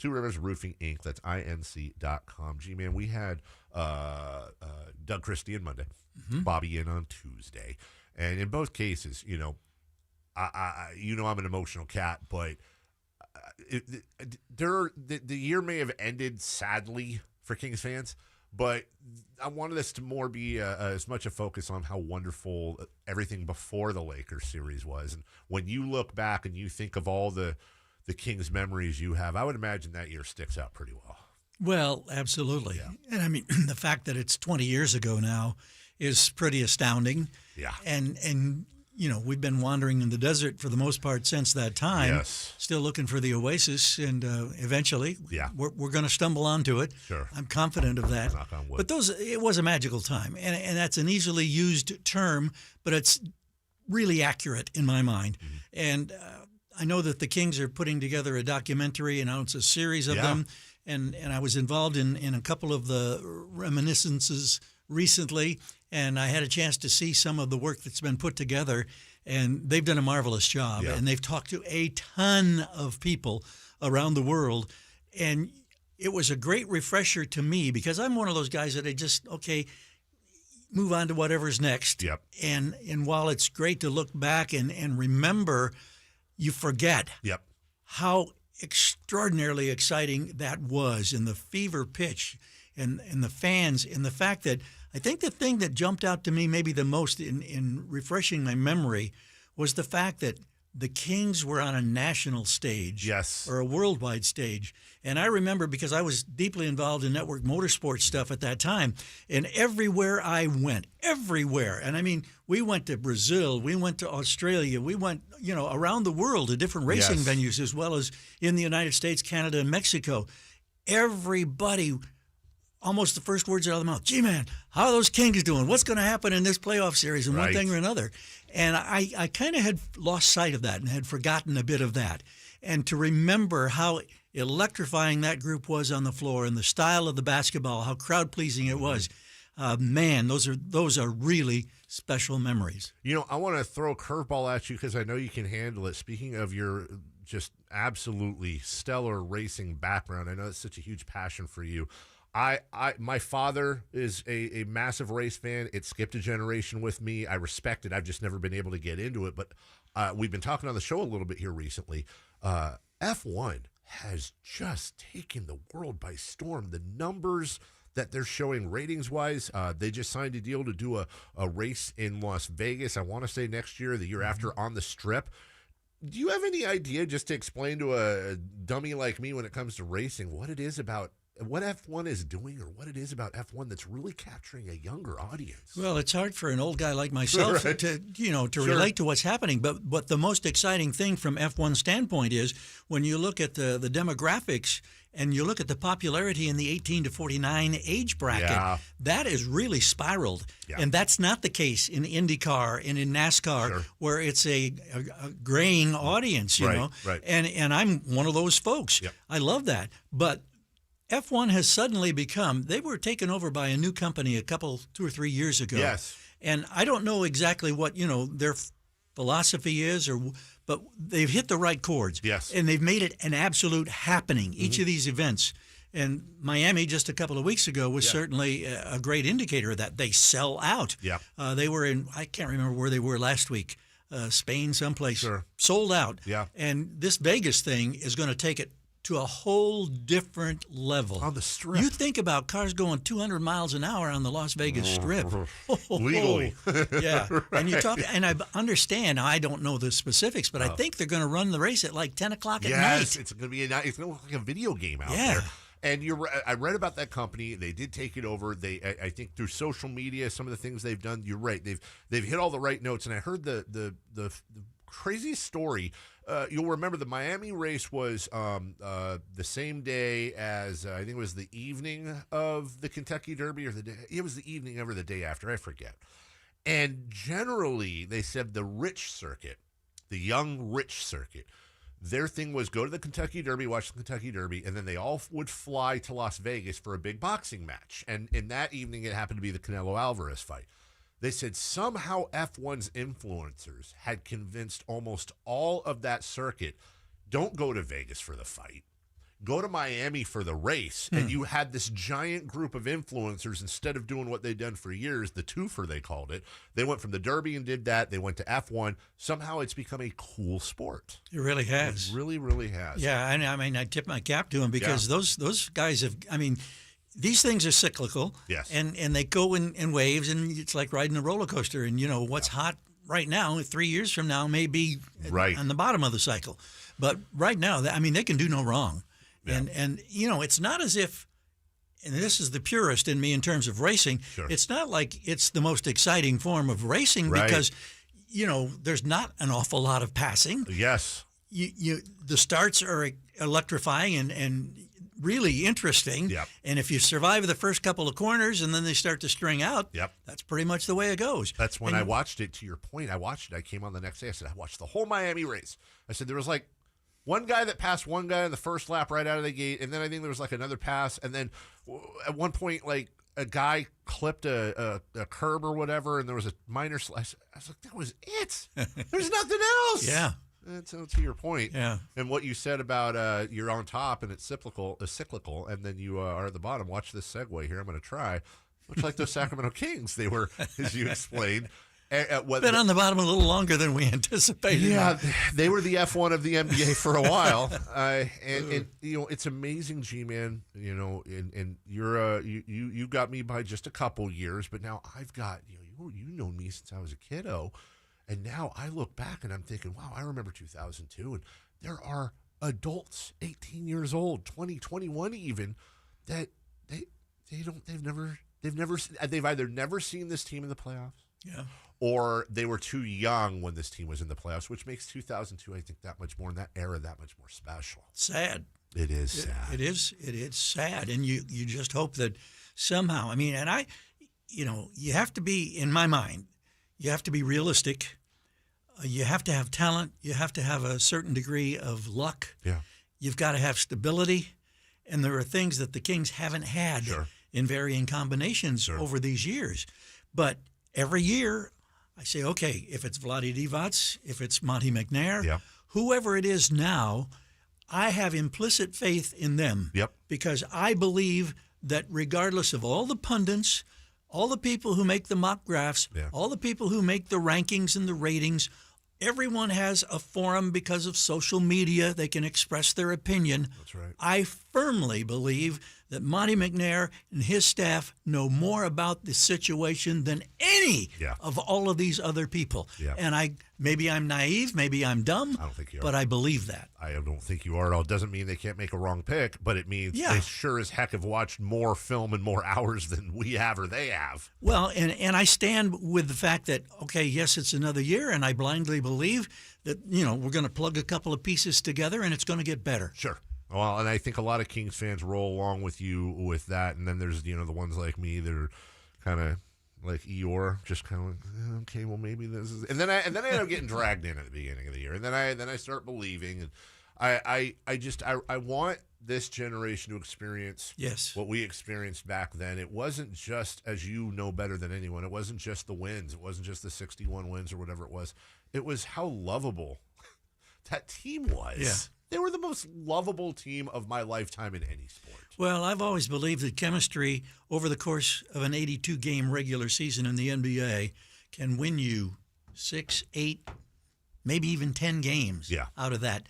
Two Rivers Roofing Inc. That's inc.com. G-Man, we had Doug Christie on Monday, Bobby in on Tuesday. And in both cases, I'm an emotional cat, but the year may have ended sadly for Kings fans, but I wanted this to more be as much a focus on how wonderful everything before the Lakers series was. And when you look back and you think of all the Kings memories you have, I would imagine that year sticks out pretty well. Well, absolutely. Yeah. And I mean, the fact that it's 20 years ago now is pretty astounding. Yeah. And we've been wandering in the desert for the most part since that time. Yes. Still looking for the oasis, and eventually we're going to stumble onto it. Sure. I'm confident of that. Knock on wood. But it was a magical time, and that's an easily used term, but it's really accurate in my mind. Mm-hmm. And I know that the Kings are putting together a documentary, and it's a series of them, and I was involved in a couple of the reminiscences recently, and I had a chance to see some of the work that's been put together, and they've done a marvelous job. Yeah. And they've talked to a ton of people around the world, and it was a great refresher to me because I'm one of those guys that I just, move on to whatever's next. Yep. And while it's great to look back and remember, you forget how extraordinarily exciting that was, and the fever pitch and the fans, and the fact that I think the thing that jumped out to me maybe the most in refreshing my memory was the fact that the Kings were on a national stage, or a worldwide stage. And I remember, because I was deeply involved in network motorsports stuff at that time, and everywhere I went, and I mean, we went to Brazil, we went to Australia, we went, around the world to different racing venues, as well as in the United States, Canada, and Mexico. Everybody, almost the first words out of the mouth, gee, man, how are those Kings doing? What's going to happen in this playoff series, and one thing or another? And I kind of had lost sight of that and had forgotten a bit of that. And to remember how electrifying that group was on the floor, and the style of the basketball, how crowd-pleasing it was, man, those are really special memories. I want to throw a curveball at you because I know you can handle it. Speaking of your just absolutely stellar racing background, I know it's such a huge passion for you. My father is a massive race fan. It skipped a generation with me. I respect it. I've just never been able to get into it. But we've been talking on the show a little bit here recently. F1 has just taken the world by storm. The numbers that they're showing ratings-wise, they just signed a deal to do a race in Las Vegas, I want to say next year, the year after, on the Strip. Do you have any idea, just to explain to a dummy like me when it comes to racing, what it is about what F1 is doing, or what it is about F1 that's really capturing a younger audience? Well, it's hard for an old guy like myself to relate to what's happening. But the most exciting thing from F1 standpoint is when you look at the demographics and you look at the popularity in the 18 to 49 age bracket, that is really spiraled. Yeah. And that's not the case in IndyCar and in NASCAR, where it's a graying audience, you know. Right. And I'm one of those folks. Yep. I love that. But F1 has suddenly become, they were taken over by a new company 2 or 3 years ago. Yes. And I don't know exactly what, their philosophy is, but they've hit the right chords. Yes. And they've made it an absolute happening, each of these events. And Miami just a couple of weeks ago was certainly a great indicator of that. They sell out. Yeah. They were in, I can't remember where they were last week, Spain someplace. Sold out. Yeah. And this Vegas thing is going to take it to a whole different level. On the Strip. You think about cars going 200 miles an hour on the Las Vegas Strip. Legally. Yeah. And you talk, and I understand, I don't know the specifics, but I think they're going to run the race at like 10 o'clock at night. Yes, it's going to be it's going to look like a video game out there. And I read about that company. They did take it over. I think through social media, some of the things they've done, you're right. They've hit all the right notes. And I heard the craziest story. You'll remember the Miami race was the same day as I think it was the evening of the Kentucky Derby, or it was the evening of or the day after, I forget. And generally, they said the rich circuit, the young rich circuit, their thing was go to the Kentucky Derby, watch the Kentucky Derby, and then they all would fly to Las Vegas for a big boxing match. And in that evening, it happened to be the Canelo Alvarez fight. They said somehow F1's influencers had convinced almost all of that circuit, don't go to Vegas for the fight. go to Miami for the race, and you had this giant group of influencers. Instead of doing what they'd done for years, the twofer they called it, they went from the Derby and did that. They went to F1. Somehow it's become a cool sport. It really has. It really, really has. Yeah, I mean, I tip my cap to them because those guys have, I mean, these things are cyclical. Yes. And they go in waves, and it's like riding a roller coaster. And, what's hot right now, 3 years from now, may be on the bottom of the cycle. But right now, I mean, they can do no wrong. Yeah. And it's not as if, and this is the purist in me in terms of racing, it's not like it's the most exciting form of racing because, there's not an awful lot of passing. Yes. The starts are electrifying and really interesting. Yep. And if you survive the first couple of corners and then they start to string out, that's pretty much the way it goes. That's when I watched it, to your point. I watched it. I came on the next day. I said, I watched the whole Miami race. I said, there was like one guy that passed one guy in the first lap right out of the gate, and then I think there was like another pass, and then at one point, like, a guy clipped a curb or whatever, and there was a minor slice. I was like, that was it. There's nothing else. Yeah. And so to your point, and what you said about you're on top and it's cyclical, and then you are at the bottom. Watch this segue here. I'm going to try. Much like those Sacramento Kings, they were, as you explained. Been on the bottom a little longer than we anticipated. Yeah, they were the F1 of the NBA for a while, and it's amazing, G-Man. And you're you got me by just a couple years, but now I've got you know me since I was a kiddo, and now I look back and I'm thinking, wow, I remember 2002, and there are adults, 18 years old, 20, 21 even, that they've either never seen this team in the playoffs, or they were too young when this team was in the playoffs, which makes 2002, I think, that much more, in that era, that much more special. Sad. It is sad. It is sad. And you just hope that somehow, I mean, and you have to be, in my mind, you have to be realistic. You have to have talent. You have to have a certain degree of luck. Yeah. You've got to have stability. And there are things that the Kings haven't had in varying combinations over these years. But every year, I say, okay, if it's Vlade Divac, if it's Monty McNair, whoever it is now, I have implicit faith in them. Because I believe that regardless of all the pundits, all the people who make the mock drafts, all the people who make the rankings and the ratings, everyone has a forum because of social media. They can express their opinion. That's right. I firmly believe that Monty McNair and his staff know more about the situation than any of all of these other people. And maybe I'm naive, maybe I'm dumb, I don't think you are. But I believe that. I don't think you are at all. It doesn't mean they can't make a wrong pick, but it means they sure as heck have watched more film and more hours than we have or they have. Well, and I stand with the fact that, okay, yes, it's another year, and I blindly believe that, we're going to plug a couple of pieces together and it's going to get better. Sure. Well, and I think a lot of Kings fans roll along with you with that, and then there's the ones like me that are kind of like Eeyore, just kind of like, okay, well maybe this is, and then I end up getting dragged in at the beginning of the year, and then I start believing, and I want this generation to experience what we experienced back then. It wasn't just, as you know better than anyone, it wasn't just the wins, it wasn't just the 61 wins or whatever it was. It was how lovable that team was. Yeah. They were the most lovable team of my lifetime in any sport. Well, I've always believed that chemistry over the course of an 82-game regular season in the NBA can win you 6, 8, maybe even 10 games out of that.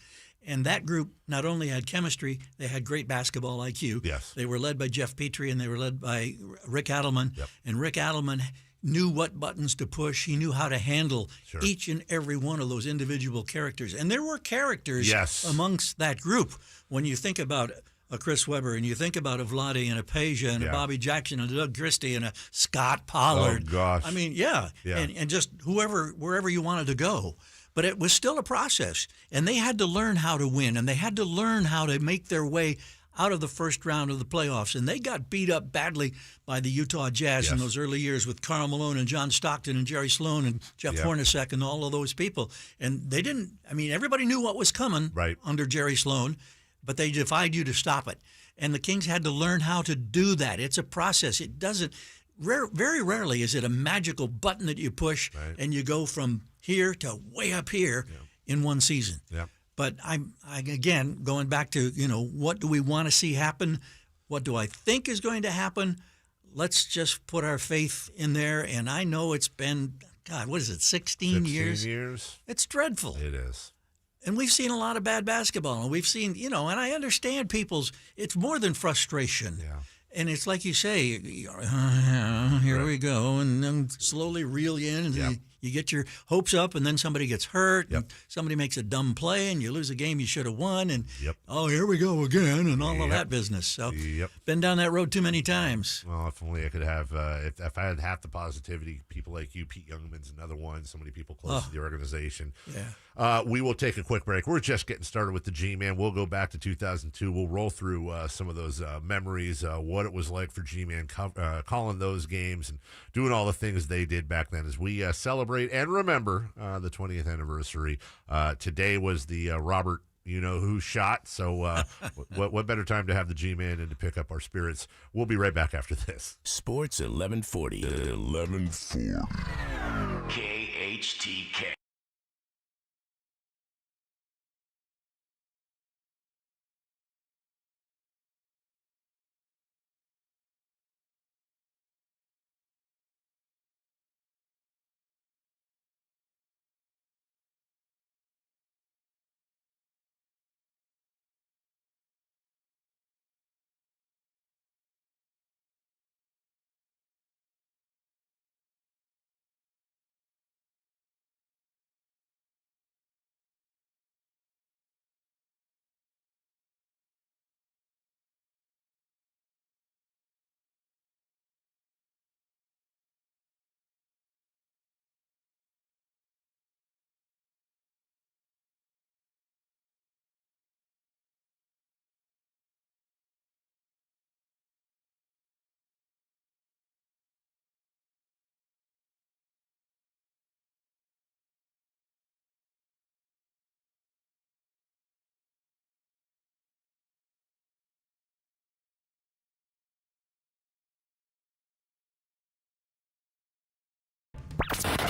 And that group not only had chemistry, they had great basketball IQ. Yes. They were led by Jeff Petrie, and they were led by Rick Adelman. And Rick Adelman knew what buttons to push. He knew how to handle each and every one of those individual characters. And there were characters amongst that group. When you think about a Chris Webber, and you think about a Vlade and a Peja and a Bobby Jackson and a Doug Christie and a Scott Pollard. Oh, gosh. I mean, and just wherever you wanted to go. But it was still a process. And they had to learn how to win, and they had to learn how to make their way out of the first round of the playoffs. And they got beat up badly by the Utah Jazz in those early years with Karl Malone and John Stockton and Jerry Sloan and Jeff Hornacek and all of those people. And they didn't, everybody knew what was coming under Jerry Sloan, but they defied you to stop it. And the Kings had to learn how to do that. It's a process. It doesn't, very rarely is it a magical button that you push and you go from here to way up here in one season. But I'm again going back to, what do we want to see happen? What do I think is going to happen? Let's just put our faith in there. And I know it's been, God, what is it, 16 years? 16 years. It's dreadful. It is. And we've seen a lot of bad basketball. And we've seen, and I understand it's more than frustration. Yeah. And it's like you say, here we go, and then slowly reel you in, and you get your hopes up, and then somebody gets hurt, and somebody makes a dumb play, and you lose a game you should have won, and here we go again, and all of that business. So, been down that road too many times. Well, if only I could have, if I had half the positivity, people like you, Pete Youngman's another one, so many people close to the organization. Yeah. We will take a quick break. We're just getting started with the G-Man. We'll go back to 2002. We'll roll through some of those memories, what it was like for G-Man calling those games and doing all the things they did back then as we celebrate and remember the 20th anniversary. Today was the Robert who shot. So what better time to have the G-Man and to pick up our spirits. We'll be right back after this. Sports 1140. 1140. KHTK.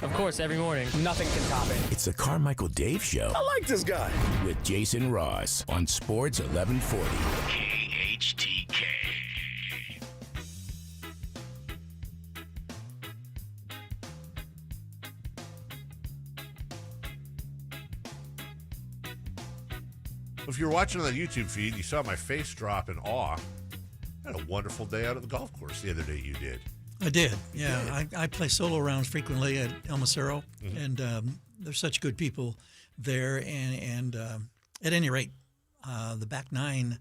Of course, every morning. Nothing can top it. It's the Carmichael Dave Show. I like this guy. With Jason Ross on Sports 1140. KHTK. If you're watching on the YouTube feed, you saw my face drop in awe. I had a wonderful day out at the golf course the other day. You did. I did, yeah. I play solo rounds frequently at El Macero, and there's such good people there. And at any rate, the back nine,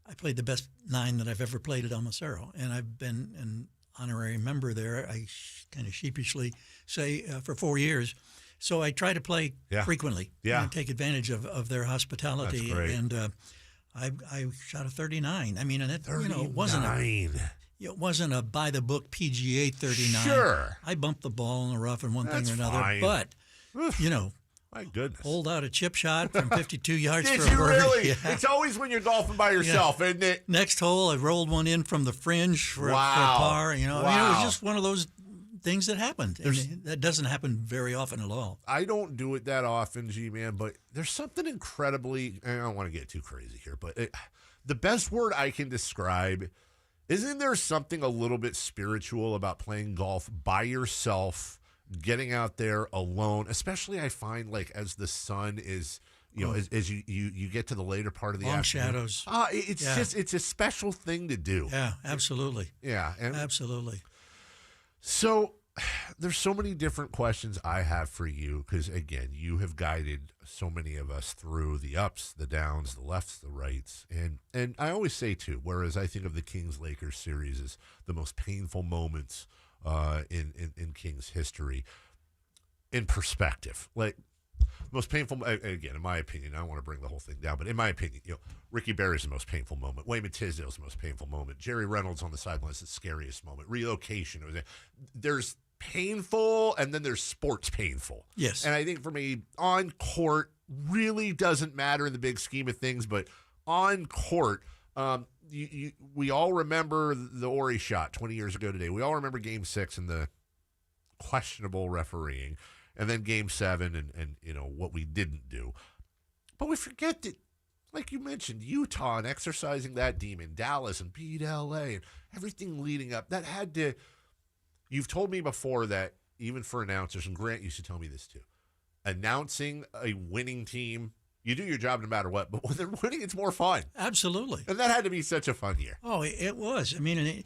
I played the best nine that I've ever played at El Macero, and I've been an honorary member there. I kind of sheepishly say for 4 years. So I try to play frequently and take advantage of their hospitality. That's great. And I shot a 39. I mean, and it 39. It wasn't a by-the-book PGA 39. Sure. I bumped the ball in the rough and one That's thing or another. fine. But, my goodness. Pulled out a chip shot from 52 yards Did for a you birdie. really? Yeah. It's always when you're golfing by yourself, isn't it? Next hole, I rolled one in from the fringe for a par. I mean, it was just one of those things that happened. And that doesn't happen very often at all. I don't do it that often, G-Man, but there's something incredibly, I don't want to get too crazy here, but the best word I can describe, isn't there something a little bit spiritual about playing golf by yourself, getting out there alone, especially I find like as the sun is, as you get to the later part of the long afternoon. shadows. It's a special thing to do. Yeah, absolutely. Yeah. Absolutely. So there's so many different questions I have for you because, again, you have guided so many of us through the ups, the downs, the lefts, the rights. And I always say, too, whereas I think of the Kings-Lakers series as the most painful moments in Kings history, in perspective. Like, most painful, again, in my opinion, I don't want to bring the whole thing down, but in my opinion, Ricky Barry's the most painful moment. Wayman Tisdale's the most painful moment. Jerry Reynolds on the sidelines is the scariest moment. Relocation. There's painful, and then there's sports painful. Yes. And I think for me, on court really doesn't matter in the big scheme of things, but on court, we all remember the Ori shot 20 years ago today. We all remember Game 6 and the questionable refereeing. And then Game 7 and what we didn't do. But we forget that, like you mentioned, Utah and exercising that demon, Dallas and beat LA and everything leading up. That had to, you've told me before that even for announcers, and Grant used to tell me this too, announcing a winning team, you do your job no matter what, but when they're winning, it's more fun. Absolutely. And that had to be such a fun year. Oh, it was. I mean,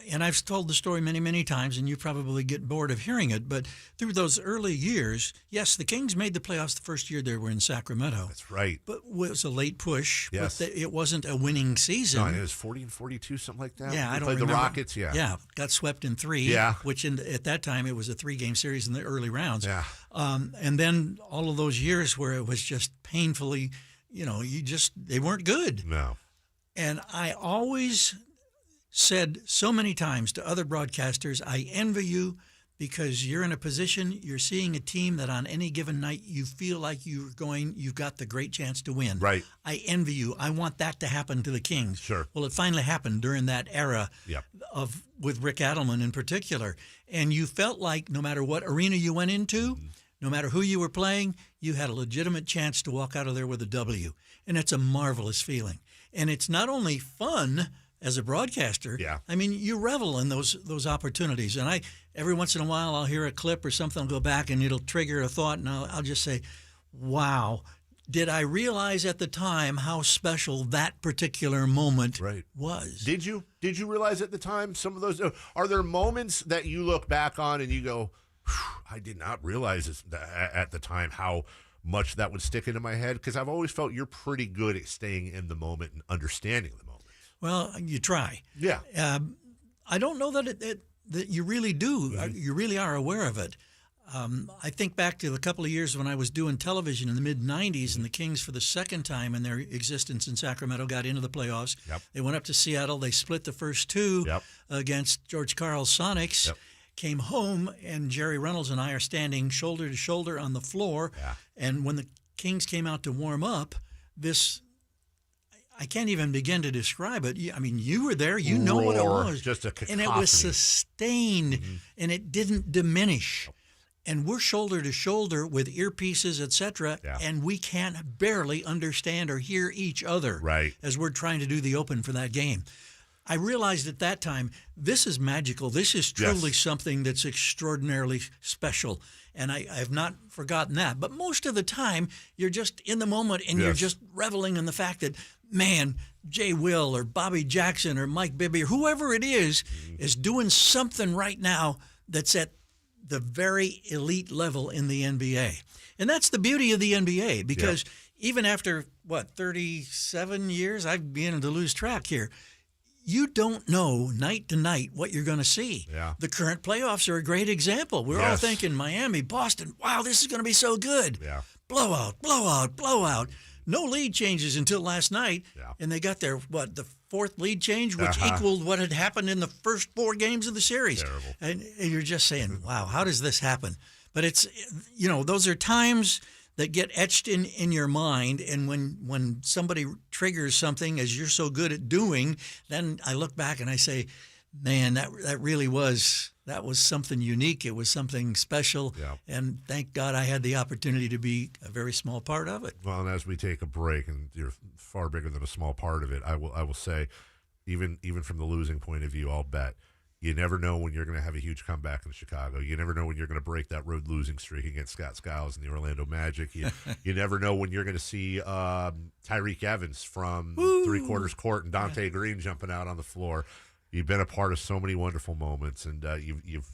and I've told the story many, many times, and you probably get bored of hearing it, but through those early years, yes, the Kings made the playoffs the first year they were in Sacramento. That's right. But it was a late push. Yes. But it wasn't a winning season. No, it was 40-42, something like that. Yeah, I don't played remember. the Rockets, yeah. Yeah, got swept in 3, Yeah. which at that time it was a 3-game series in the early rounds. Yeah. And then all of those years where it was just painfully, they weren't good. No. And I always said so many times to other broadcasters, I envy you because you're in a position, you're seeing a team that on any given night you feel like you've got the great chance to win. Right. I envy you. I want that to happen to the Kings. Sure. Well, it finally happened during that era Yep. with Rick Adelman in particular. And you felt like no matter what arena you went into, no matter who you were playing, you had a legitimate chance to walk out of there with a W. And it's a marvelous feeling. And it's not only fun as a broadcaster. Yeah. I mean, you revel in those opportunities. And every once in a while I'll hear a clip or something, I'll go back and it'll trigger a thought, and I'll just say, wow, did I realize at the time how special that particular moment was? Did you realize at the time some of those? Are there moments that you look back on and you go, I did not realize this at the time how much that would stick into my head? Because I've always felt you're pretty good at staying in the moment and understanding the moment. Well, you try. Yeah. I don't know that you really do. You really are aware of it. I think back to a couple of years when I was doing television in the mid-'90s, and the Kings, for the second time in their existence in Sacramento, got into the playoffs. Yep. They went up to Seattle. They split the first 2 against George Karl's Sonics. Yep. Came home, and Jerry Reynolds and I are standing shoulder to shoulder on the floor. Yeah. And when the Kings came out to warm up, I can't even begin to describe it. I mean, you were there. You know what it was. Just a cacophony. And it was sustained, and it didn't diminish. And we're shoulder to shoulder with earpieces, etc., and we can barely understand or hear each other as we're trying to do the open for that game. I realized at that time, this is magical. This is truly something that's extraordinarily special. And I have not forgotten that. But most of the time, you're just in the moment and you're just reveling in the fact that, man, Jay Will or Bobby Jackson or Mike Bibby or whoever it is doing something right now that's at the very elite level in the NBA. And that's the beauty of the NBA, because even after, 37 years, I'm beginning to lose track here, you don't know night to night what you're going to see. Yeah. The current playoffs are a great example. We're all thinking Miami, Boston, wow, this is going to be so good. Yeah. Blowout, blowout, blowout. No lead changes until last night, and they got their, the 4th lead change, which equaled what had happened in the first 4 games of the series. Terrible. And you're just saying, wow, how does this happen? But it's, those are times that get etched in your mind, and when somebody triggers something, as you're so good at doing, then I look back and I say, man, that really was something unique. It was something special, and thank God I had the opportunity to be a very small part of it. Well, and as we take a break, and you're far bigger than a small part of it, I will say, even from the losing point of view, I'll bet you never know when you're going to have a huge comeback in Chicago. You never know when you're going to break that road losing streak against Scott Skiles and the Orlando Magic. You never know when you're going to see Tyreek Evans from three-quarters court and Dante Green jumping out on the floor. You've been a part of so many wonderful moments, and you've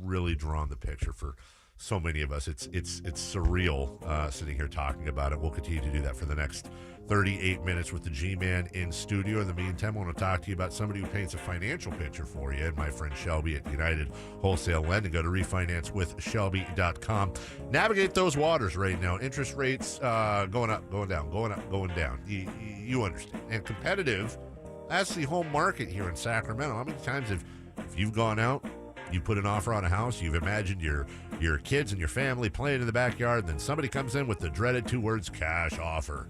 really drawn the picture for so many of us. It's surreal sitting here talking about it. We'll continue to do that for the next 38 minutes with the G-Man in studio. In the meantime, I want to talk to you about somebody who paints a financial picture for you, and my friend Shelby at United Wholesale Lending. Go to refinancewithshelby.com. Navigate those waters right now. Interest rates going up, going down, going up, going down. You understand. And competitive. That's the home market here in Sacramento. How many times if you've gone out, you put an offer on a house, you've imagined your kids and your family playing in the backyard, and then somebody comes in with the dreaded 2 words, cash offer.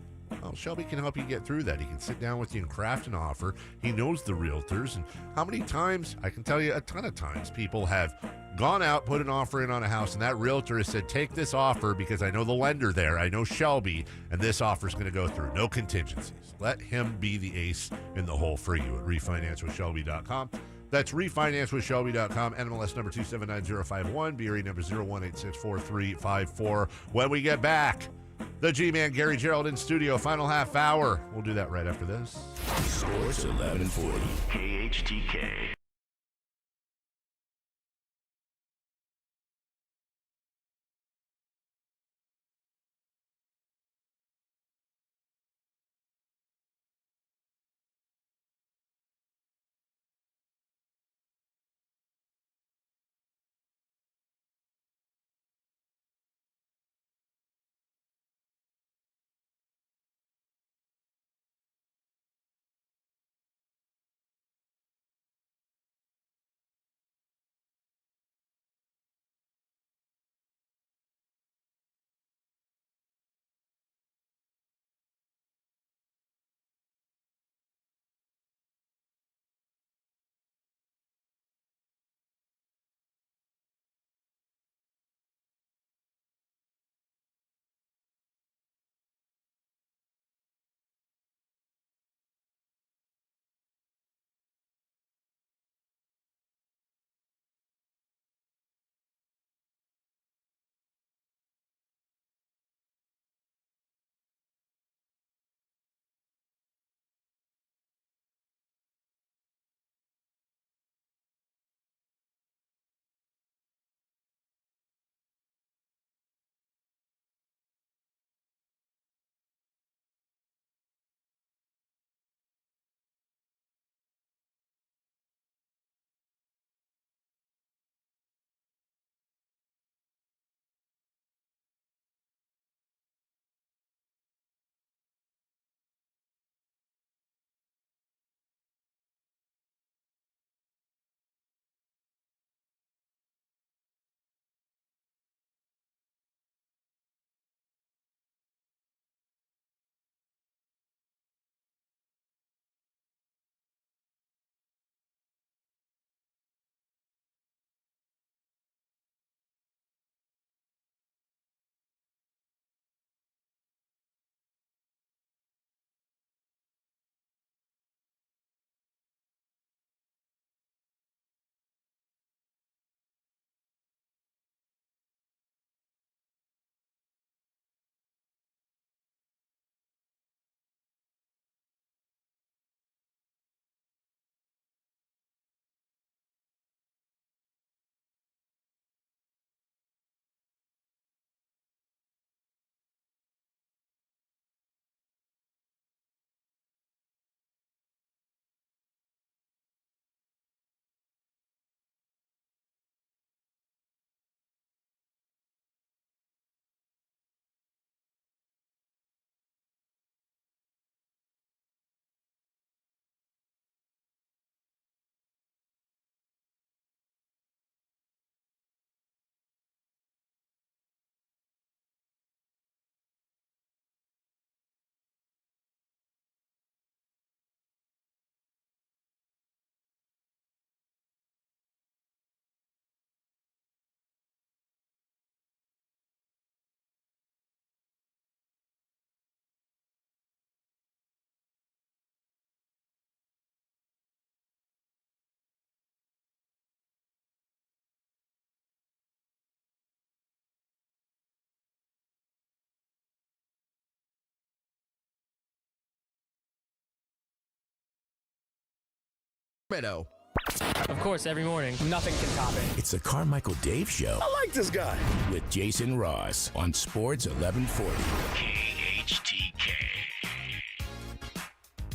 Well, Shelby can help you get through that. He can sit down with you and craft an offer. He knows the realtors. And how many times, I can tell you a ton of times, people have gone out, put an offer in on a house, and that realtor has said, take this offer because I know the lender there, I know Shelby, and this offer is going to go through. No contingencies. Let him be the ace in the hole for you at refinancewithshelby.com. That's refinancewithshelby.com. NMLS number 279051, BRE number 0186434. When we get back, the G-Man Gary Gerould in studio, final half hour. We'll do that right after this. Sports 1140 KHTK. Of course, every morning, nothing can top it. It's the Carmichael Dave Show. I like this guy. With Jason Ross on Sports 1140 KHTK.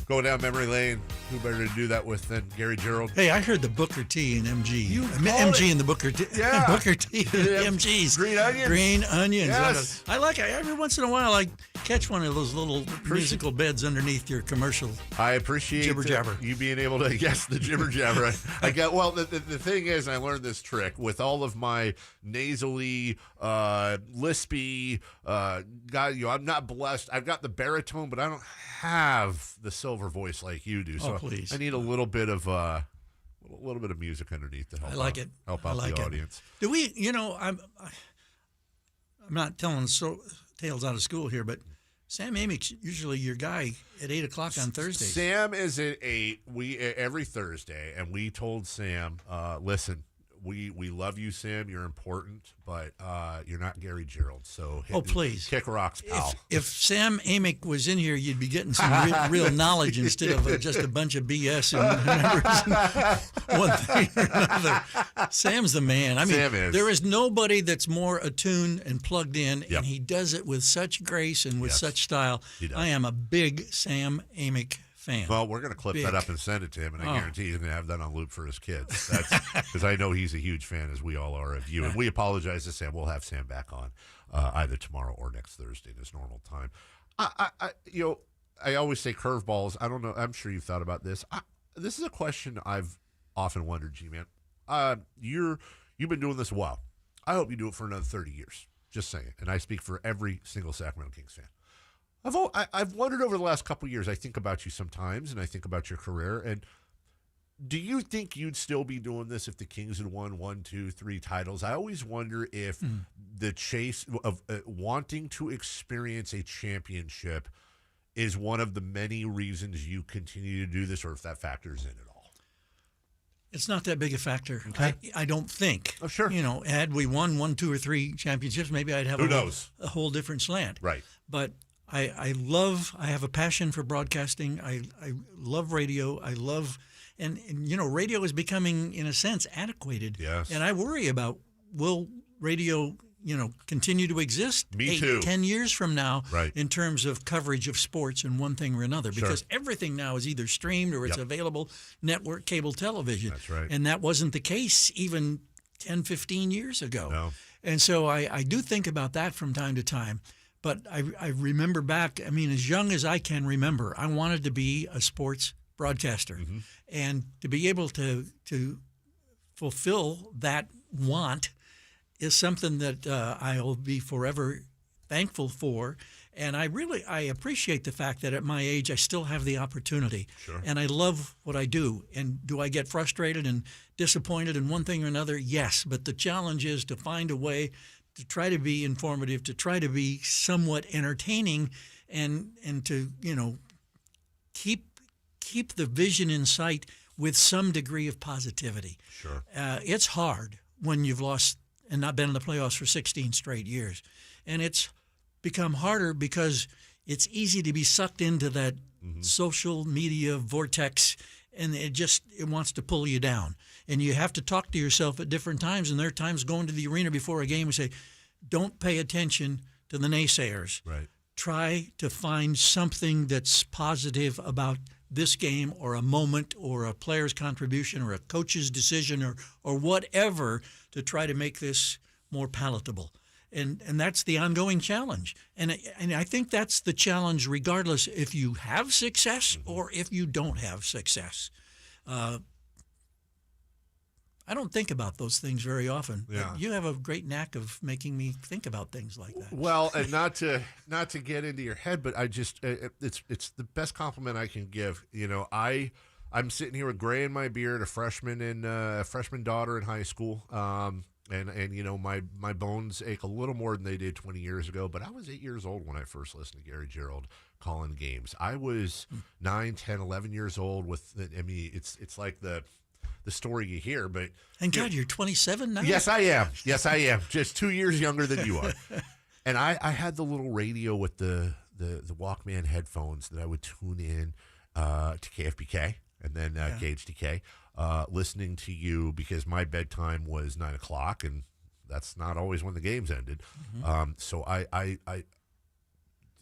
Going down memory lane, who better to do that with than Gary Gerould? Hey, I heard the Booker T and MG. MG and the Booker T. Yeah. Booker T and the MGs. Green onions. Green onions. Yes. I like it. Every once in a while, I catch one of those little musical beds underneath your commercial. I appreciate Jibber jabber. You being able to guess the jibber jabber. I got the thing is, I learned this trick with all of my nasally, lispy. I'm not blessed. I've got the baritone, but I don't have the silver voice like you do. So please. I need a little bit of music underneath to help. I like it. Help out the audience. Do we? I'm not telling tales out of school here, but Sam Amick's usually your guy at 8 o'clock on Thursdays. Sam is at 8 every Thursday, and we told Sam, listen, we love you, Sam. You're important, but you're not Gary Gerould. So please kick rocks, pal. If Sam Amick was in here, you'd be getting some real knowledge instead of just a bunch of BS and numbers and one thing or another. Sam's the man. I mean, Sam is. There is nobody that's more attuned and plugged in, Yep. and he does it with such grace and with such style. He does. I am a big Sam Amick fan. Well, we're going to clip that up and send it to him, and I guarantee he's going to have that on loop for his kids. That's because I know he's a huge fan, as we all are, of you. And we apologize to Sam. We'll have Sam back on either tomorrow or next Thursday at his normal time. I always say curveballs. I don't know. I'm sure you've thought about this. This is a question I've often wondered, G-Man. You've been doing this a while. I hope you do it for another 30 years. Just saying. And I speak for every single Sacramento Kings fan. I've wondered over the last couple of years. I think about you sometimes, and I think about your career. And do you think you'd still be doing this if the Kings had won 1, 2, 3 titles? I always wonder if the chase of wanting to experience a championship is one of the many reasons you continue to do this, or if that factors in at all. It's not that big a factor. Okay. I don't think. Oh, sure. Had we won 1, 2, or 3 championships, maybe I'd have a whole different slant. Right. But I have a passion for broadcasting. I love radio. And radio is becoming, in a sense, antiquated. Yes. And I worry about, will radio, continue to exist Me too. 10 years from now Right. in terms of coverage of sports in one thing or another? Sure. Because everything now is either streamed or it's available network cable television. That's right. And that wasn't the case even 10, 15 years ago. No. And so I do think about that from time to time. But I remember back, as young as I can remember, I wanted to be a sports broadcaster. Mm-hmm. And to be able to fulfill that want is something that I'll be forever thankful for. And I appreciate the fact that at my age I still have the opportunity. Sure. And I love what I do. And do I get frustrated and disappointed in one thing or another? Yes. But the challenge is to find a way to try to be informative, to try to be somewhat entertaining, and to keep the vision in sight with some degree of positivity. Sure. It's hard when you've lost and not been in the playoffs for 16 straight years, and it's become harder because it's easy to be sucked into that social media vortex, and it wants to pull you down. And you have to talk to yourself at different times, and there are times going to the arena before a game and say, don't pay attention to the naysayers. Right. Try to find something that's positive about this game or a moment or a player's contribution or a coach's decision or whatever to try to make this more palatable. And that's the ongoing challenge. And I think that's the challenge regardless if you have success or if you don't have success. I don't think about those things very often. Yeah. But you have a great knack of making me think about things like that. Well, and not to get into your head, but I just it's the best compliment I can give. I'm sitting here with gray in my beard, a freshman daughter in high school. And my bones ache a little more than they did 20 years ago, but I was 8 years old when I first listened to Gary Gerould calling games. I was 9, 10, 11 years old it's like the story you hear, but and God, you're 27 now? Yes, I am. Just 2 years younger than you are. And I had the little radio with the Walkman headphones that I would tune in to KFBK and then KHTK. Listening to you because my bedtime was 9 o'clock, and that's not always when the games ended. So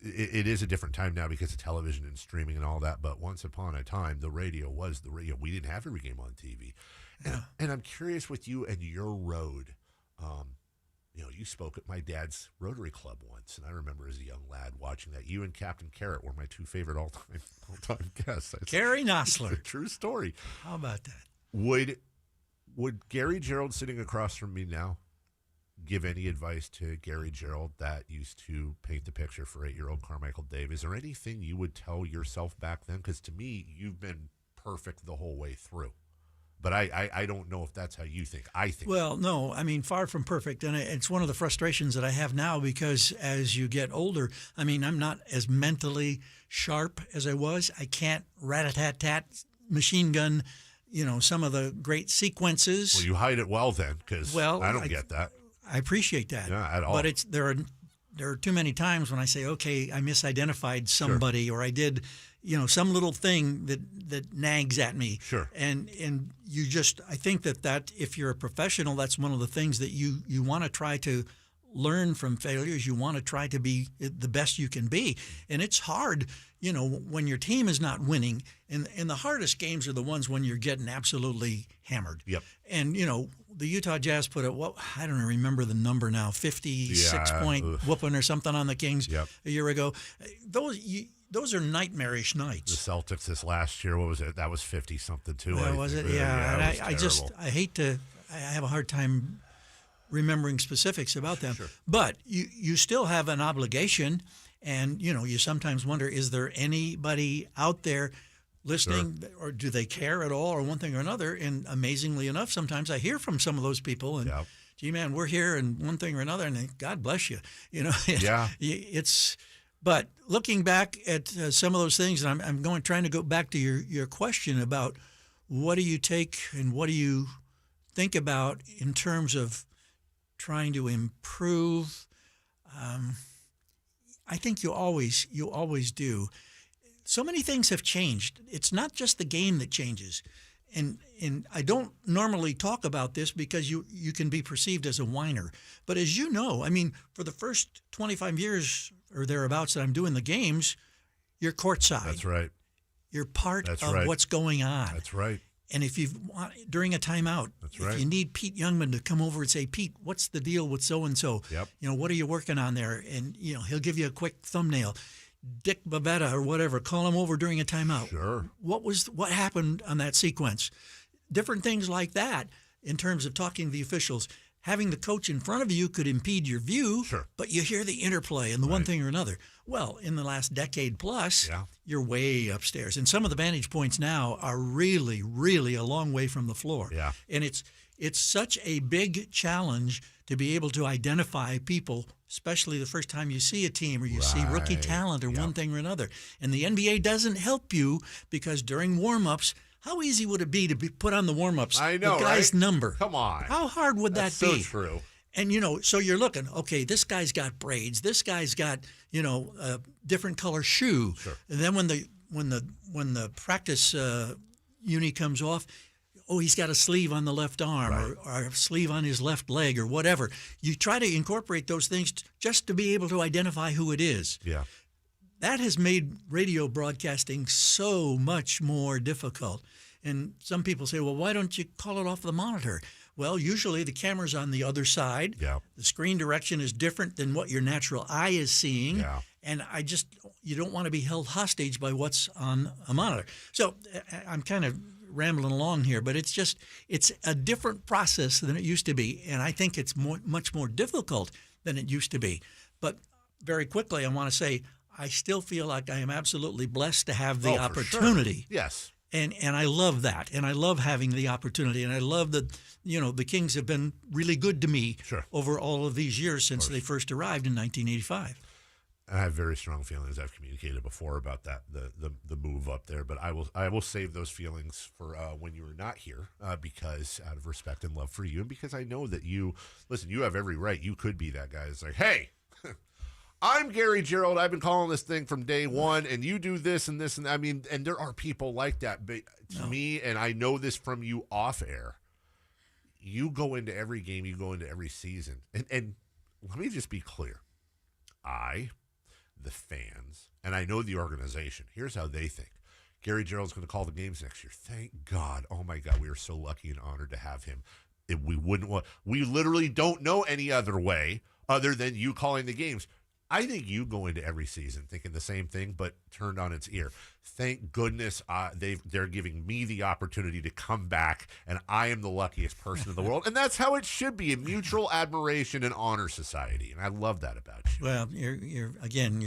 it is a different time now because of television and streaming and all that. But once upon a time, the radio was the radio. We didn't have every game on TV. And I'm curious with you and your road. You spoke at my dad's Rotary Club once, and I remember as a young lad watching that. You and Captain Carrot were my two favorite all-time guests. Gary Nosler. It's a true story. How about that? Would Gary Gerould sitting across from me now give any advice to Gary Gerould that used to paint the picture for 8-year-old Carmichael Dave? Is there anything you would tell yourself back then? Because to me, you've been perfect the whole way through. But I don't know if that's how you think. I think. Well, no, I mean, far from perfect. And it's one of the frustrations that I have now because as you get older, I mean, I'm not as mentally sharp as I was. I can't rat-a-tat-tat machine gun, some of the great sequences. Well, you hide it well then, because I don't get that. I appreciate that. Yeah, at all. But there are too many times when I say, okay, I misidentified somebody, or I did, some little thing that nags at me. Sure. And you just, I think that if you're a professional, that's one of the things that you want to try to learn from failures. You want to try to be the best you can be. And it's hard, when your team is not winning. And the hardest games are the ones when you're getting absolutely hammered. Yep. And, the Utah Jazz put I don't remember the number now, 56-point whooping or something on the Kings a year ago. Those are nightmarish nights. The Celtics this last year, what was it? That was 50-something too. Was it? Yeah. And I have a hard time remembering specifics about them. Sure. But you still have an obligation, and, you sometimes wonder, is there anybody out there listening, or do they care at all, or one thing or another? And amazingly enough, sometimes I hear from some of those people, and gee, man, we're here, and one thing or another, and God bless you. But looking back at some of those things, and I'm trying to go back to your question about what do you take and what do you think about in terms of trying to improve. I think you always do. So many things have changed. It's not just the game that changes. And I don't normally talk about this because you can be perceived as a whiner. But as you know, I mean, for the first 25 years or thereabouts that I'm doing the games, you're courtside. That's right. You're part of what's going on. That's right. And if you want, during a timeout, if you need Pete Youngman to come over and say, Pete, what's the deal with so-and-so? Yep. What are you working on there? And, he'll give you a quick thumbnail. Dick Bavetta or whatever, call him over during a timeout. Sure. What happened on that sequence? Different things like that in terms of talking to the officials. Having the coach in front of you could impede your view, but you hear the interplay and the one thing or another. Well, in the last decade plus, you're way upstairs. And some of the vantage points now are really, really a long way from the floor. Yeah. And it's such a big challenge to be able to identify people, especially the first time you see a team or you see rookie talent or one thing or another. And the NBA doesn't help you because during warm-ups, how easy would it be to put on the warm-ups I know, the guy's number? Come on. How hard would that be? That's so true. And, so you're looking, okay, this guy's got braids. This guy's got, a different color shoe. Sure. And then when the practice uni comes off, he's got a sleeve on the left arm or a sleeve on his left leg or whatever. You try to incorporate those things just to be able to identify who it is. Yeah. That has made radio broadcasting so much more difficult. And some people say, well, why don't you call it off the monitor? Well, usually the camera's on the other side. Yeah. The screen direction is different than what your natural eye is seeing. Yeah. And you don't want to be held hostage by what's on a monitor. So I'm kind of rambling along here, but it's a different process than it used to be. And I think it's much more difficult than it used to be. But very quickly, I want to say, I still feel like I am absolutely blessed to have the opportunity. Sure. Yes. And I love that. And I love having the opportunity. And I love that, the Kings have been really good to me over all of these years since they first arrived in 1985. I have very strong feelings. I've communicated before about that, the move up there. But I will save those feelings for when you are not here because out of respect and love for you and because I know that you have every right. You could be that guy that's like, hey, I'm Gary Gerould. I've been calling this thing from day one, and you do this and this. And I mean, and there are people like that. But to me, and I know this from you off air, you go into every game, you go into every season. And let me just be clear. the fans, and I know the organization. Here's how they think. Gary Gerould's going to call the games next year. Thank God. Oh, my God. We are so lucky and honored to have him. We literally don't know any other way other than you calling the games. I think you go into every season thinking the same thing, but turned on its ear. Thank goodness they're giving me the opportunity to come back, and I am the luckiest person in the world. And that's how it should be, a mutual admiration and honor society. And I love that about you. Well, you're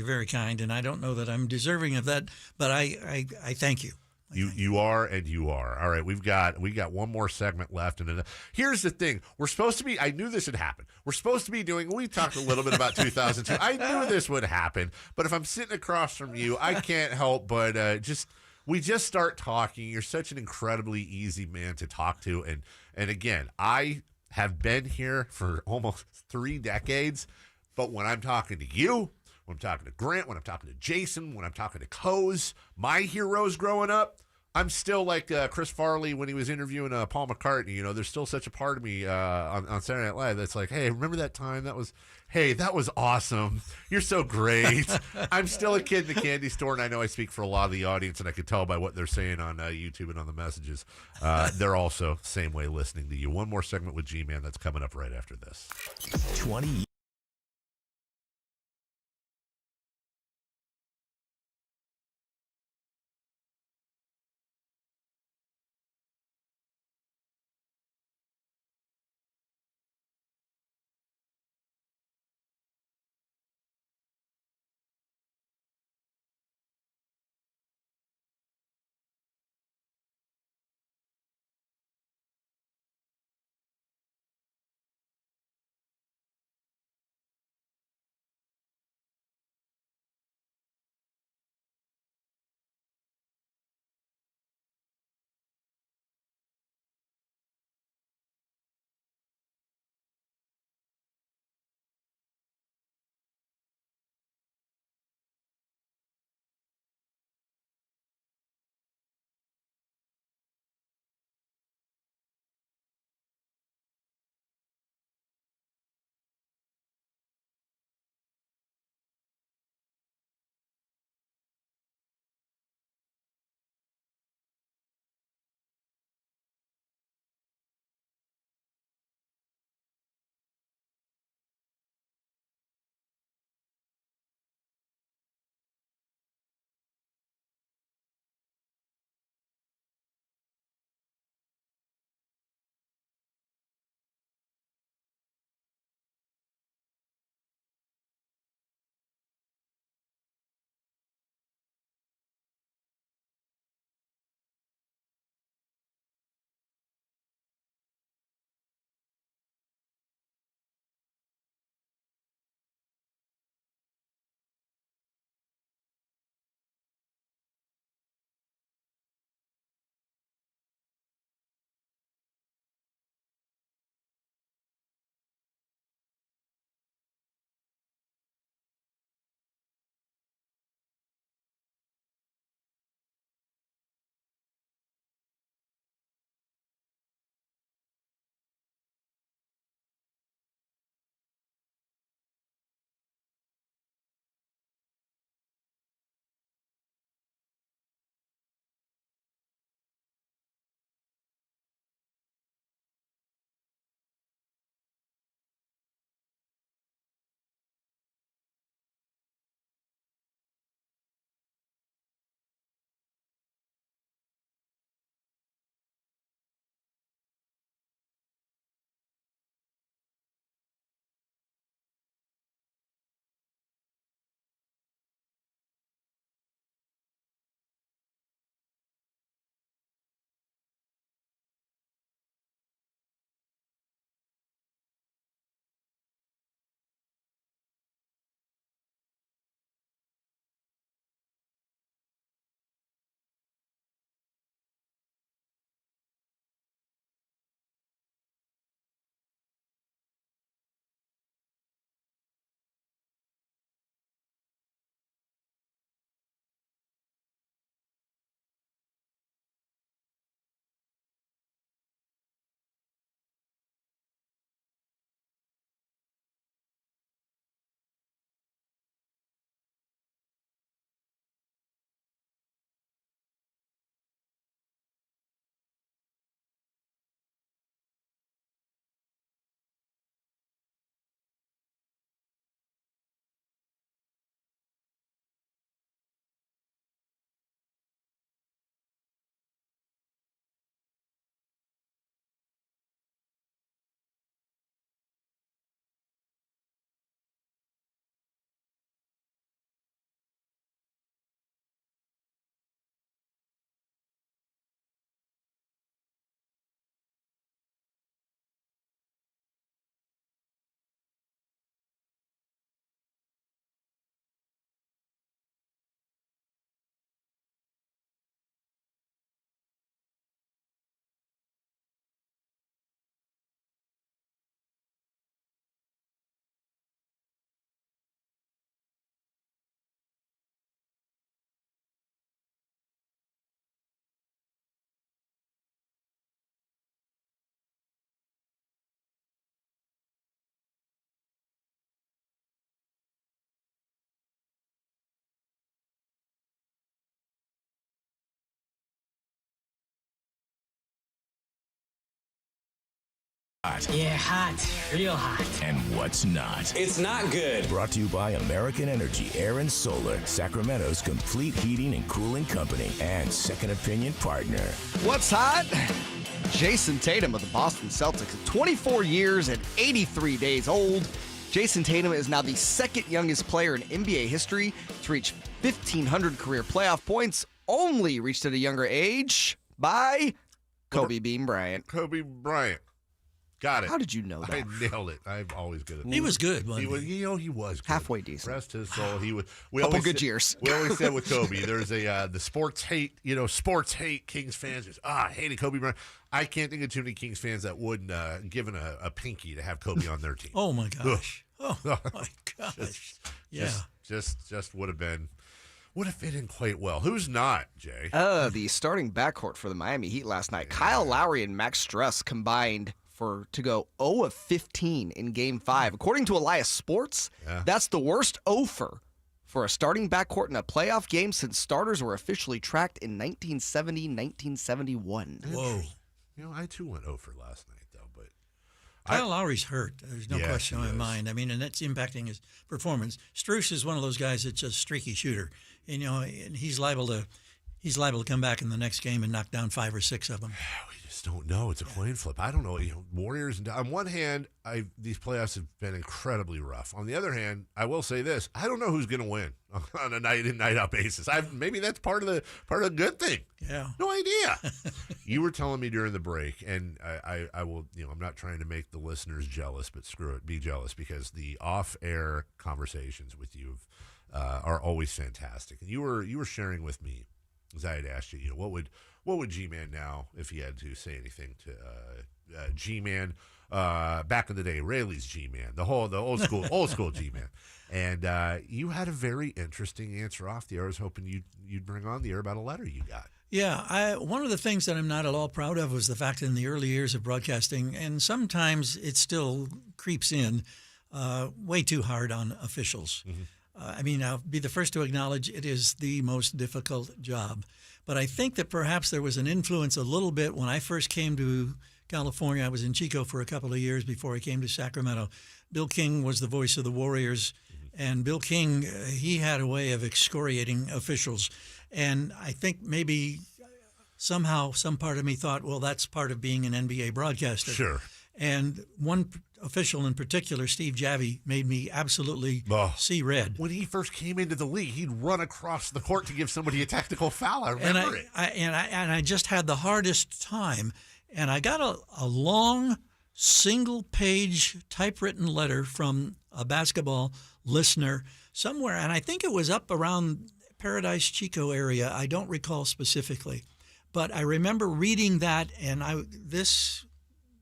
very kind, and I don't know that I'm deserving of that, but I thank you. You are, and you are. All right, we got one more segment left, and here's the thing: we're supposed to be. I knew this would happen. We're supposed to be doing. We talked a little bit about 2002. I knew this would happen, but if I'm sitting across from you, I can't help but we just start talking. You're such an incredibly easy man to talk to, and again, I have been here for almost 3 decades, but when I'm talking to you, when I'm talking to Grant, when I'm talking to Jason, when I'm talking to Coase, my heroes growing up, I'm still like Chris Farley when he was interviewing Paul McCartney. You know, there's still such a part of me on Saturday Night Live that's like, hey, remember that time? That was awesome. You're so great. I'm still a kid in the candy store, and I know I speak for a lot of the audience, and I could tell by what they're saying on YouTube and on the messages. They're also same way listening to you. One more segment with G-Man that's coming up right after this. 20 Yeah, hot. Real hot. And what's not. It's not good. Brought to you by American Energy Air and Solar, Sacramento's complete heating and cooling company, and second opinion partner. What's hot? Jason Tatum of the Boston Celtics at 24 years and 83 days old. Jason Tatum is now the second youngest player in NBA history to reach 1,500 career playoff points, only reached at a younger age by Kobe Bean Bryant. Kobe Bryant. Got it. How did you know that? I nailed it. I'm always good at that. He was good, wasn't He was, he was good. Halfway decent. Rest his soul. He was. Couple good years. We always said with Kobe, there's the sports hate. Sports hate Kings fans. Just hated Kobe Bryant. I can't think of too many Kings fans that wouldn't given a pinky to have Kobe on their team. Oh my gosh. Oh my gosh. Just would have fit in quite well. Who's not, Jay? The starting backcourt for the Miami Heat last night, Kyle Lowry and Max Strus combined to go 0 of 15 in Game 5. According to Elias Sports, that's the worst offer for a starting backcourt in a playoff game since starters were officially tracked in 1970-1971. Whoa. I too went 0 for last night, though. But Kyle Lowry's hurt. There's no question in my mind. I mean, and that's impacting his performance. Strus is one of those guys that's just a streaky shooter. And, and he's liable to come back in the next game and knock down 5 or 6 of them. We just don't know. It's a coin flip. I don't know. Warriors. On one hand, these playoffs have been incredibly rough. On the other hand, I will say this: I don't know who's going to win on a night in, night out basis. Maybe that's part of the good thing. Yeah. No idea. You were telling me during the break, and I will. I'm not trying to make the listeners jealous, but screw it, be jealous, because the off-air conversations with you are always fantastic. And you were sharing with me, as I had asked you, what would G-Man now, if he had to say anything to G-Man back in the day, Rayleigh's G-Man, the old school G-Man, and you had a very interesting answer off the air. I was hoping you'd bring on the air about a letter you got. Yeah, one of the things that I'm not at all proud of was the fact that in the early years of broadcasting, and sometimes it still creeps in way too hard on officials. Mm-hmm. I'll be the first to acknowledge it is the most difficult job. But I think that perhaps there was an influence a little bit when I first came to California. I was in Chico for a couple of years before I came to Sacramento. Bill King was the voice of the Warriors. And Bill King, he had a way of excoriating officials. And I think maybe somehow some part of me thought, well, that's part of being an NBA broadcaster. Sure. And one official in particular, Steve Javie, made me absolutely see red. When he first came into the league, he'd run across the court to give somebody a tactical foul. I remember it. I just had the hardest time. And I got a long, single-page typewritten letter from a basketball listener somewhere, and I think it was up around Paradise Chico area. I don't recall specifically. But I remember reading that, and this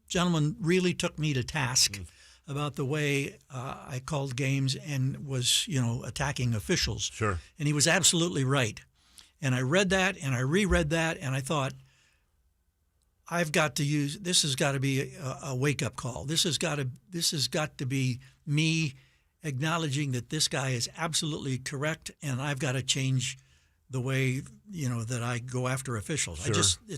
gentleman really took me to task about the way I called games and was, attacking officials. Sure. And he was absolutely right. And I read that and I reread that, and I thought, this has got to be a wake-up call. This has got to be me acknowledging that this guy is absolutely correct, and I've got to change the way, that I go after officials. Sure.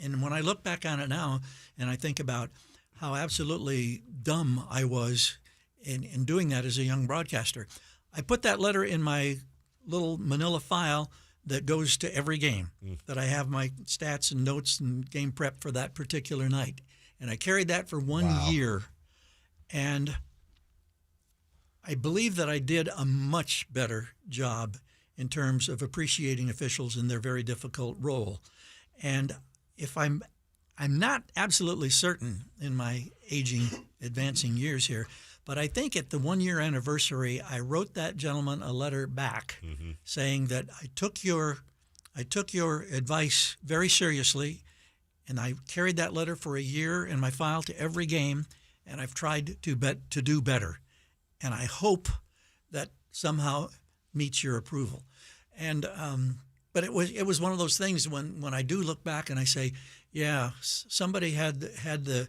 And when I look back on it now and I think about how absolutely dumb I was in doing that as a young broadcaster, I put that letter in my little manila file that goes to every game, that I have my stats and notes and game prep for that particular night. And I carried that for 1 year. And I believe that I did a much better job in terms of appreciating officials in their very difficult role. And if I'm not absolutely certain in my advancing years here, but I think at the 1 year anniversary, I wrote that gentleman a letter back saying that I took your advice very seriously, and I carried that letter for a year in my file to every game, and I've tried to do better. And I hope that somehow meets your approval. And but it was one of those things when I do look back and I say, yeah, somebody had the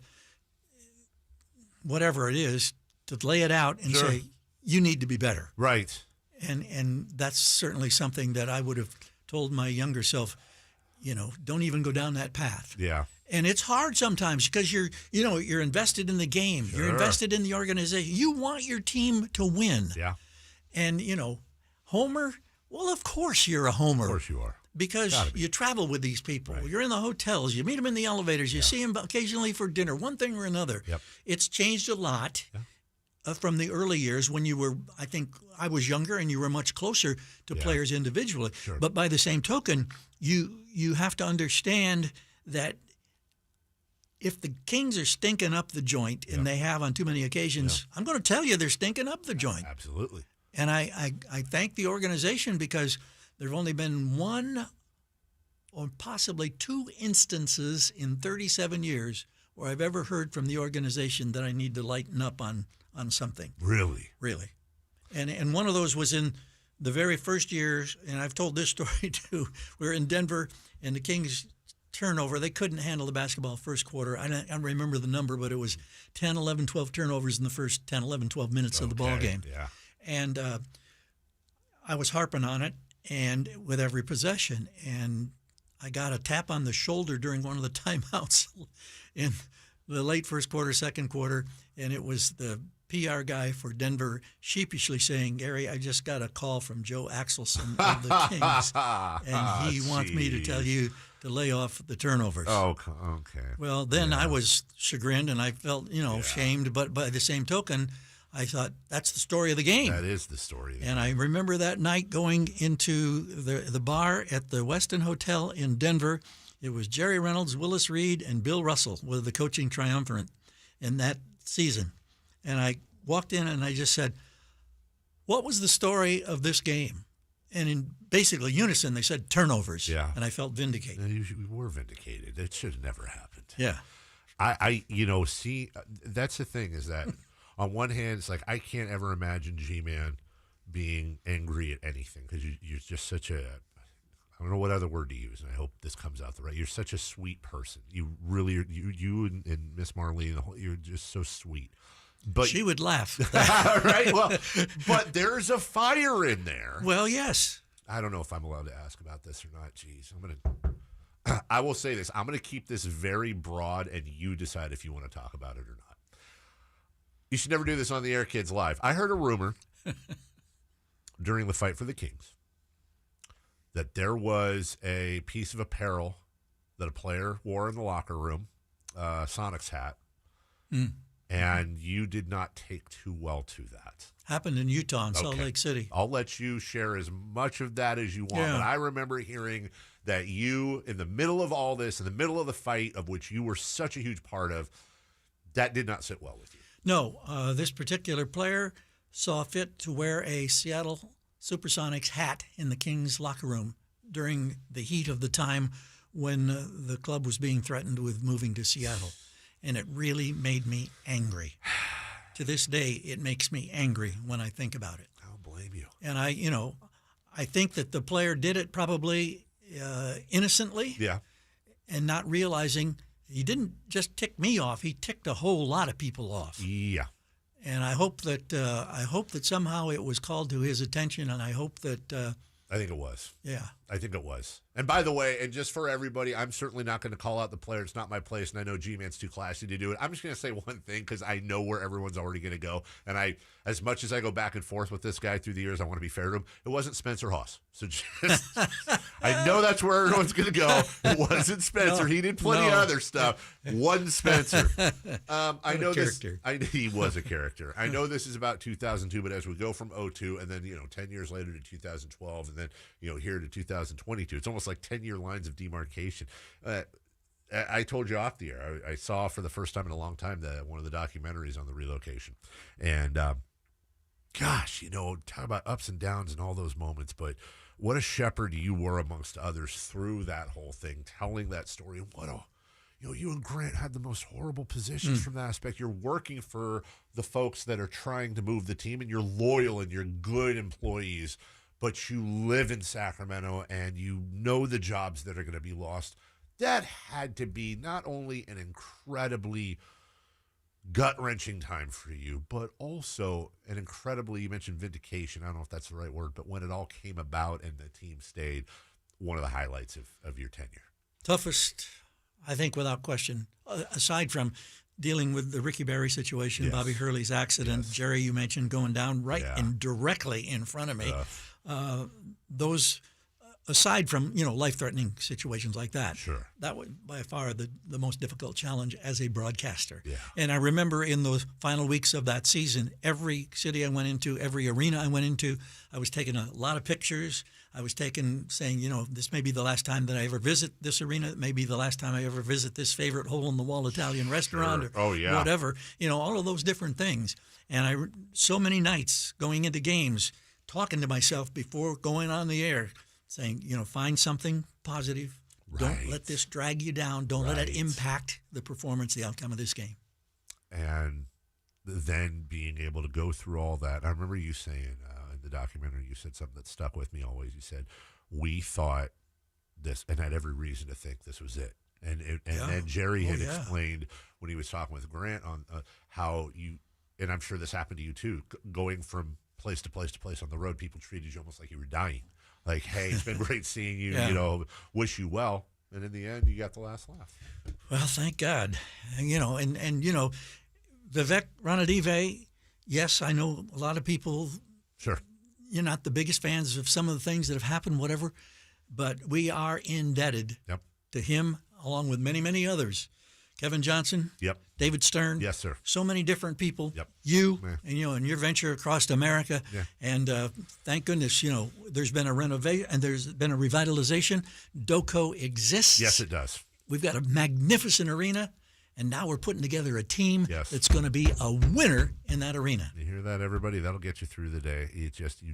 whatever it is to lay it out and say, you need to be better. Right. And that's certainly something that I would have told my younger self, don't even go down that path. Yeah. And it's hard sometimes because you're invested in the game. Sure. You're invested in the organization. You want your team to win. Yeah. And, Homer, well, of course you're a Homer. Of course you are. Because you travel with these people. Right. You're in the hotels. You meet them in the elevators. You see them occasionally for dinner, one thing or another. Yep. It's changed a lot from the early years when you were, I think I was younger and you were much closer to players individually. Sure. But by the same token, you have to understand that if the Kings are stinking up the joint, and they have on too many occasions, I'm going to tell you they're stinking up the joint. Absolutely. And I thank the organization because there have only been one or possibly two instances in 37 years where I've ever heard from the organization that I need to lighten up on something. Really? Really. And one of those was in the very first years, and I've told this story too. We were in Denver, and the Kings turnover. They couldn't handle the basketball first quarter. I don't remember the number, but it was 10, 11, 12 turnovers in the first 10, 11, 12 minutes of the ball game. Yeah. And I was harping on it, and with every possession, and I got a tap on the shoulder during one of the timeouts in the late first quarter, second quarter, and it was the PR guy for Denver sheepishly saying, "Gary, I just got a call from Joe Axelson of the Kings, and he wants me to tell you to lay off the turnovers." Oh, okay. Well, then I was chagrined and I felt, shamed, but by the same token, I thought, that's the story of the game. That is the story. And I remember that night going into the bar at the Westin Hotel in Denver. It was Jerry Reynolds, Willis Reed, and Bill Russell were the coaching triumvirate in that season. And I walked in and I just said, what was the story of this game? And in basically unison, they said turnovers. Yeah. And I felt vindicated. And you were vindicated. It should have never happened. Yeah. See, that's the thing is that on one hand, it's like I can't ever imagine G-Man being angry at anything because you're just such a, I don't know what other word to use, and I hope this comes out the right. You're such a sweet person. You really, you and Miss Marlene, you're just so sweet. But she would laugh. Right? Well, but there's a fire in there. Well, yes. I don't know if I'm allowed to ask about this or not. Jeez, I will say this. I'm going to keep this very broad, and you decide if you want to talk about it or not. You should never do this on the air, kids, live. I heard a rumor during the fight for the Kings that there was a piece of apparel that a player wore in the locker room, Sonic's hat, and you did not take too well to that. Happened in Utah in Salt Lake City. I'll let you share as much of that as you want, but I remember hearing that you, in the middle of all this, in the middle of the fight of which you were such a huge part of, that did not sit well with you. No, this particular player saw fit to wear a Seattle Supersonics hat in the Kings locker room during the heat of the time when the club was being threatened with moving to Seattle. And it really made me angry. To this day, it makes me angry when I think about it. I don't blame you. And I think that the player did it probably innocently. Yeah. And not realizing he didn't just tick me off; he ticked a whole lot of people off. Yeah. And I hope that somehow it was called to his attention, and I hope that. I think it was. Yeah. I think it was. And by the way, and just for everybody, I'm certainly not going to call out the player. It's not my place, and I know G-Man's too classy to do it. I'm just going to say one thing because I know where everyone's already going to go. And as much as I go back and forth with this guy through the years, I want to be fair to him. It wasn't Spencer Haas. So just, I know that's where everyone's going to go. It wasn't Spencer. No, he did plenty of other stuff. One Spencer. I know this. He was a character. I know this is about 2002, but as we go from 2002 and then 10 years later to 2012, and then here to 2022, it's almost like 10-year lines of demarcation. I told you off the air. I saw for the first time in a long time one of the documentaries on the relocation, and gosh, talk about ups and downs and all those moments. But what a shepherd you were amongst others through that whole thing, telling that story. What a you and Grant had the most horrible positions from that aspect. You're working for the folks that are trying to move the team, and you're loyal and you're good employees. But you live in Sacramento and you know the jobs that are going to be lost. That had to be not only an incredibly gut-wrenching time for you, but also an incredibly, you mentioned vindication, I don't know if that's the right word, but when it all came about and the team stayed, one of the highlights of your tenure. Toughest I think without question, aside from dealing with the Ricky Berry situation, Bobby Hurley's accident, Jerry, you mentioned going down and directly in front of me. Those, aside from, life-threatening situations like that, that was by far the most difficult challenge as a broadcaster. Yeah. And I remember in those final weeks of that season, every city I went into, every arena I went into, I was taking a lot of pictures. I was saying, this may be the last time that I ever visit this arena. It may be the last time I ever visit this favorite hole-in-the-wall Italian restaurant or whatever. All of those different things. And so many nights going into games, talking to myself before going on the air, saying, find something positive. Right. Don't let this drag you down. Don't let it impact the performance, the outcome of this game. And then being able to go through all that. I remember you saying in the documentary, you said something that stuck with me always. You said, we thought this and had every reason to think this was it. And Jerry had explained when he was talking with Grant on how you, and I'm sure this happened to you too, going from place to place to place on the road, people treated you almost like you were dying. Like, hey, it's been great seeing you, wish you well. And in the end, you got the last laugh. Well, thank God. And Vivek Ranadive, yes, I know a lot of people. Sure. You're not the biggest fans of some of the things that have happened, whatever, but we are indebted to him, along with many, many others. Kevin Johnson. Yep. David Stern. Yes, sir. So many different people. Yep. You and your venture across America. Yeah. And thank goodness, there's been a renovation and there's been a revitalization. DOCO exists. Yes, it does. We've got a magnificent arena, and now we're putting together a team that's going to be a winner in that arena. You hear that, everybody? That'll get you through the day. You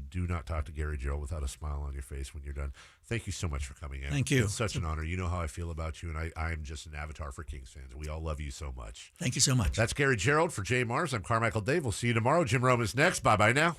do not talk to Gary Gerould without a smile on your face when you're done. Thank you so much for coming in. Thank you. It's such an honor. You know how I feel about you, and I am just an avatar for Kings fans. We all love you so much. Thank you so much. That's Gary Gerould for Jay Mars. I'm Carmichael Dave. We'll see you tomorrow. Jim Rome is next. Bye-bye now.